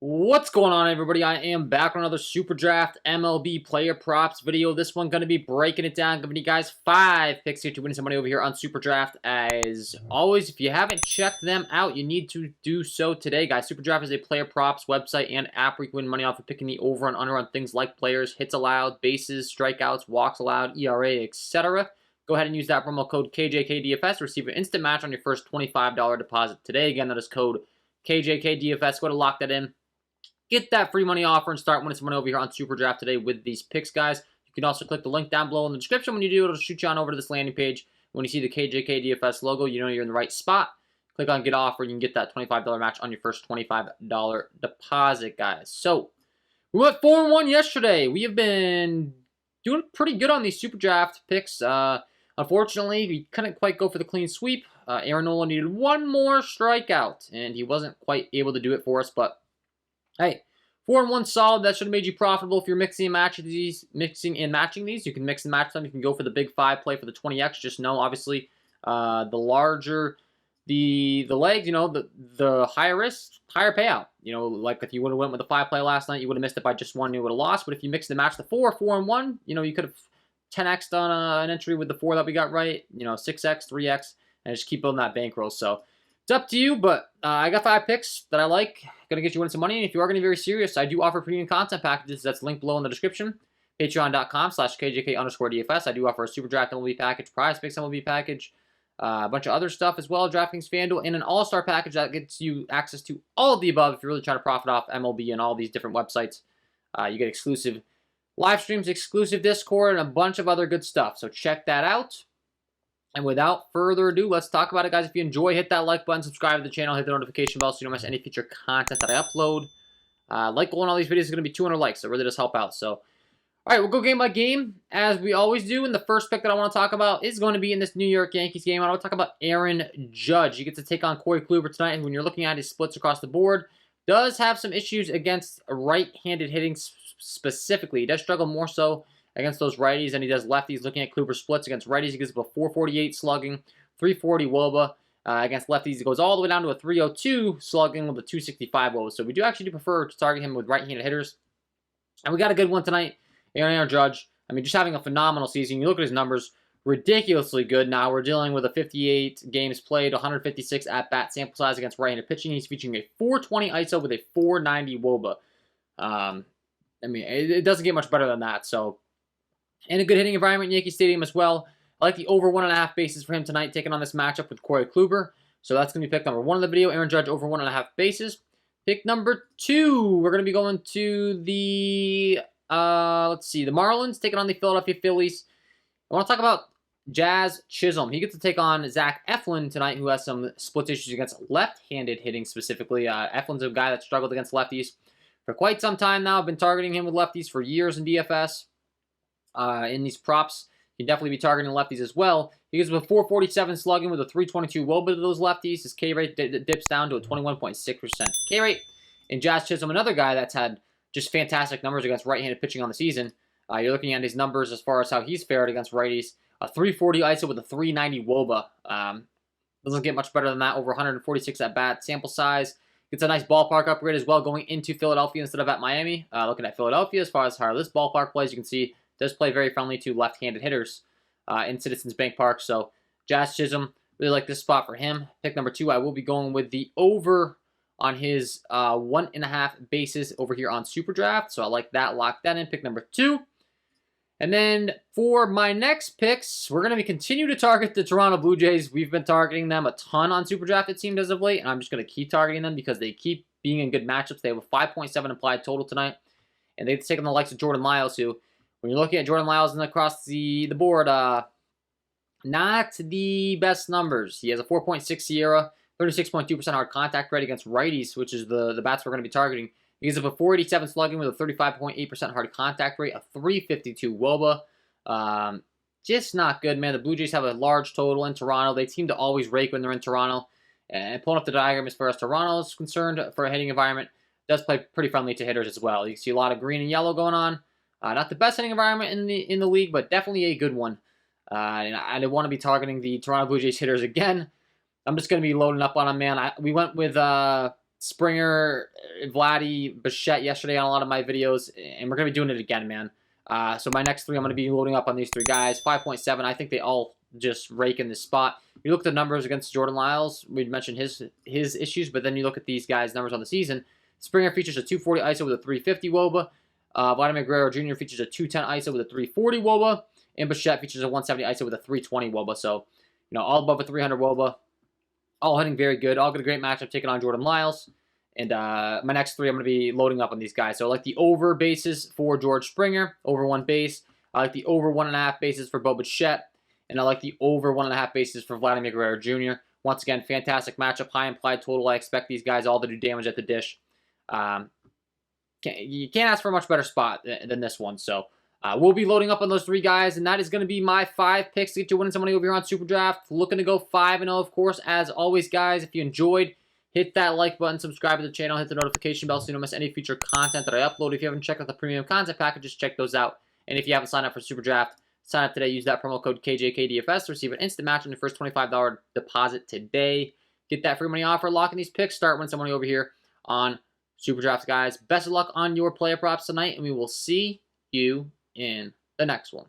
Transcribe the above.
What's going on, everybody? I am back on another Superdraft MLB player props video. This one going to be breaking it down, giving you guys 5 picks here to win some money over here on Superdraft. As always, if you haven't checked them out, you need to do so today, guys. Superdraft is a player props website and app where you can win money off of picking the over and under on things like players, hits allowed, bases, strikeouts, walks allowed, ERA, etc. Go ahead and use that promo code KJK DFS to receive an instant match on your first $25 deposit today. Again, that is code KJK DFS. Go to lock that in. Get that free money offer and start winning some money over here on Superdraft today with these picks, guys. You can also click the link down below in the description. When you do, it'll shoot you on over to this landing page. When you see the KJK DFS logo, you know you're in the right spot. Click on Get Offer. You can get that $25 match on your first $25 deposit, guys. So, we went 4-1 yesterday. We have been doing pretty good on these Superdraft picks. Unfortunately, we couldn't quite go for the clean sweep. Aaron Nola needed one more strikeout, and he wasn't quite able to do it for us, but hey, 4-1 solid. That should have made you profitable if you're mixing and matching these. You can mix and match them. You can go for the big 5 play for the 20x. Just know, obviously, the larger the legs, the higher risk, higher payout. Like if you would have went with the 5 play last night, you would have missed it by just 1, you would have lost. But if you mix and match the 4 and 1, you could have 10x'd on an entry with the 4 that we got right. 6x, 3x, and just keep building that bankroll. So it's up to you, but I got 5 picks that I like. Going to get you winning some money. And if you are going to be very serious, I do offer premium content packages. That's linked below in the description. Patreon.com/KJK_DFS. I do offer a Superdraft MLB package, Prize Picks MLB package, a bunch of other stuff as well, DraftKings FanDuel, and an all-star package that gets you access to all of the above if you're really trying to profit off MLB and all these different websites. You get exclusive live streams, exclusive Discord, and a bunch of other good stuff. So check that out. And without further ado, let's talk about it, guys. If you enjoy, hit that like button, subscribe to the channel, hit the notification bell so you don't miss any future content that I upload. Like goal on all these videos is going to be 200 likes, so it really does help out. So, all right, we'll go game by game, as we always do. And the first pick that I want to talk about is going to be in this New York Yankees game. I want to talk about Aaron Judge. He gets to take on Corey Kluber tonight, and when you're looking at his splits across the board, does have some issues against right-handed hitting specifically. He does struggle more so against those righties than he does lefties. Looking at Kluber's splits against righties, he gives up a 448 slugging, 340 WOBA. Against lefties, it goes all the way down to a 302 slugging with a 265 WOBA. So we do actually prefer to target him with right-handed hitters. And we got a good one tonight, Aaron Judge. I mean, just having a phenomenal season. You look at his numbers, ridiculously good. Now we're dealing with a 58 games played, 156 at-bat sample size against right-handed pitching. He's featuring a 420 ISO with a 490 WOBA. I mean, it doesn't get much better than that. So, in a good hitting environment in Yankee Stadium as well. I like the over 1.5 bases for him tonight, taking on this matchup with Corey Kluber. So that's going to be pick number 1 of the video. Aaron Judge over 1.5 bases. Pick number 2, we're going to be going to the, let's see, the Marlins, taking on the Philadelphia Phillies. I want to talk about Jazz Chisholm. He gets to take on Zach Eflin tonight, who has some split issues against left-handed hitting specifically. Eflin's a guy that struggled against lefties for quite some time now. I've been targeting him with lefties for years in DFS. In these props, you can definitely be targeting lefties as well. He gives a 447 slugging with a 322 WOBA to those lefties. His K rate dips down to a 21.6% K rate. And Jazz Chisholm, another guy that's had just fantastic numbers against right-handed pitching on the season. You're looking at his numbers as far as how he's fared against righties. A 340 ISO with a 390 WOBA. Doesn't get much better than that. Over 146 at-bat sample size. Gets a nice ballpark upgrade as well going into Philadelphia instead of at Miami. Looking at Philadelphia as far as how this ballpark plays, you can see does play very friendly to left-handed hitters in Citizens Bank Park. So Jazz Chisholm, really like this spot for him. Pick number 2, I will be going with the over on his 1.5 bases over here on Superdraft. So I like that. Lock that in. Pick number 2. And then for my next picks, we're going to be continue to target the Toronto Blue Jays. We've been targeting them a ton on Superdraft, it seems, as of late. And I'm just going to keep targeting them because they keep being in good matchups. They have a 5.7 implied total tonight. And they've taken the likes of Jordan Lyles, who, when you're looking at Jordan Lyles and across the board, not the best numbers. He has a 4.6 Sierra, 36.2% hard contact rate against righties, which is the bats we're going to be targeting. He gives up a 487 slugging with a 35.8% hard contact rate, a 352 WOBA. Just not good, man. The Blue Jays have a large total in Toronto. They seem to always rake when they're in Toronto. And pulling up the diagram as far as Toronto is concerned for a hitting environment, does play pretty friendly to hitters as well. You can see a lot of green and yellow going on. Not the best hitting environment in the league, but definitely a good one. And I want to be targeting the Toronto Blue Jays hitters again. I'm just going to be loading up on them, man. We went with Springer, Vladdy, Bichette yesterday on a lot of my videos, and we're going to be doing it again, man. So my next 3, I'm going to be loading up on these 3 guys. 5.7, I think they all just rake in this spot. You look at the numbers against Jordan Lyles, we mentioned his issues, but then you look at these guys' numbers on the season. Springer features a 240 ISO with a 350 WOBA. Vladimir Guerrero Jr. features a 210 ISO with a 340 WOBA. And Bichette features a 170 ISO with a 320 WOBA. So, all above a 300 WOBA. All hitting very good. All got a great matchup taking on Jordan Lyles. And my next 3, I'm going to be loading up on these guys. So I like the over bases for George Springer, over 1 base. I like the over 1.5 bases for Bo Bichette. And I like the over 1.5 bases for Vladimir Guerrero Jr. Once again, fantastic matchup, high implied total. I expect these guys all to do damage at the dish. You can't ask for a much better spot than this one. So we'll be loading up on those 3 guys, and that is going to be my 5 picks to get you winning some money over here on Superdraft. Looking to go 5-0, of course. As always, guys, if you enjoyed, hit that like button, subscribe to the channel, hit the notification bell so you don't miss any future content that I upload. If you haven't checked out the premium content packages, check those out. And if you haven't signed up for Superdraft, sign up today. Use that promo code KJK DFS to receive an instant match on your first $25 deposit today. Get that free money offer, lock in these picks, start winning some money over here on Superdraft, guys. Best of luck on your player props tonight, and we will see you in the next one.